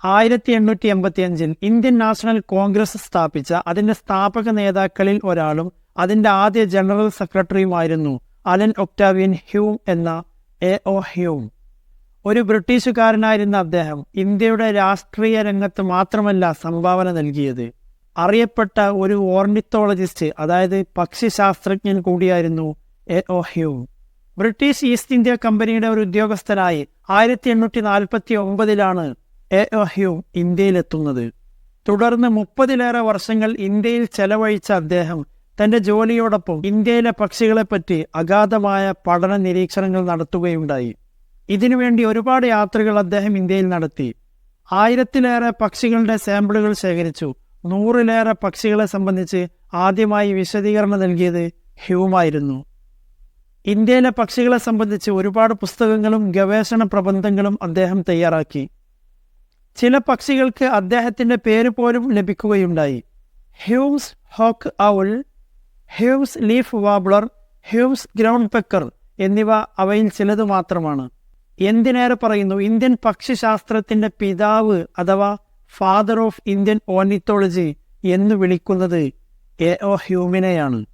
1885 Indian national Congress സ്ഥാപിച്ച അതിന്റെ സ്ഥാപക നേതാക്കളിൽ ഒരാളും അതിന്റെ ആദ്യ ജനറൽ സെക്രട്ടറിയുമായിരുന്നു അലൻ ഒക്ടാവിയൻ ഹ്യൂം എന്ന എ.ഒ. ഹ്യൂം. ഒരു ബ്രിട്ടീഷുകാരനായിരുന്ന അദ്ദേഹം ഇന്ത്യയുടെ രാഷ്ട്രീയ രംഗത്ത് മാത്രമല്ല സംഭാവന നൽകിയത്, അറിയപ്പെട്ട ഒരു ഓർണിത്തോളജിസ്റ്റ്, അതായത് പക്ഷിശാസ്ത്രജ്ഞൻ കൂടിയായിരുന്നു എ.ഒ. ഹ്യൂം. ബ്രിട്ടീഷ് ഈസ്റ്റ് ഇന്ത്യ കമ്പനിയുടെ ഒരു ഉദ്യോഗസ്ഥനായി 1849 എ.ഒ. ഹ്യൂം ഇന്ത്യയിലെത്തുന്നത്. തുടർന്ന് 30-ലേറെ വർഷങ്ങൾ ഇന്ത്യയിൽ ചെലവഴിച്ച അദ്ദേഹം തന്റെ ജോലിയോടൊപ്പം ഇന്ത്യയിലെ പക്ഷികളെപ്പറ്റി അഗാധമായ പഠന നിരീക്ഷണങ്ങൾ നടത്തുകയുണ്ടായി. ഇതിനുവേണ്ടി ഒരുപാട് യാത്രകൾ അദ്ദേഹം ഇന്ത്യയിൽ നടത്തി. 1000-ലേറെ പക്ഷികളുടെ സാമ്പിളുകൾ ശേഖരിച്ചു. 100-ലേറെ പക്ഷികളെ സംബന്ധിച്ച് ആദ്യമായി വിശദീകരണം നൽകിയത് ഹ്യൂമായിരുന്നു. ഇന്ത്യയിലെ പക്ഷികളെ സംബന്ധിച്ച് ഒരുപാട് പുസ്തകങ്ങളും ഗവേഷണ പ്രബന്ധങ്ങളും അദ്ദേഹം തയ്യാറാക്കി. ചില പക്ഷികൾക്ക് അദ്ദേഹത്തിന്റെ പേര് പോലും ലഭിക്കുകയുണ്ടായി. Hume's hawk owl, Hume's leaf warbler, Hume's ground pecker എന്നിവ അവയിൽ ചിലത് മാത്രമാണ്. എന്തിനേറെ പറയുന്നു, ഇന്ത്യൻ പക്ഷിശാസ്ത്രത്തിന്റെ പിതാവ് അഥവാ ഫാദർ ഓഫ് ഇന്ത്യൻ ഓർണിത്തോളജി എന്ന് വിളിക്കുന്നത് എ.ഒ. ഹ്യൂമിനെയാണ്.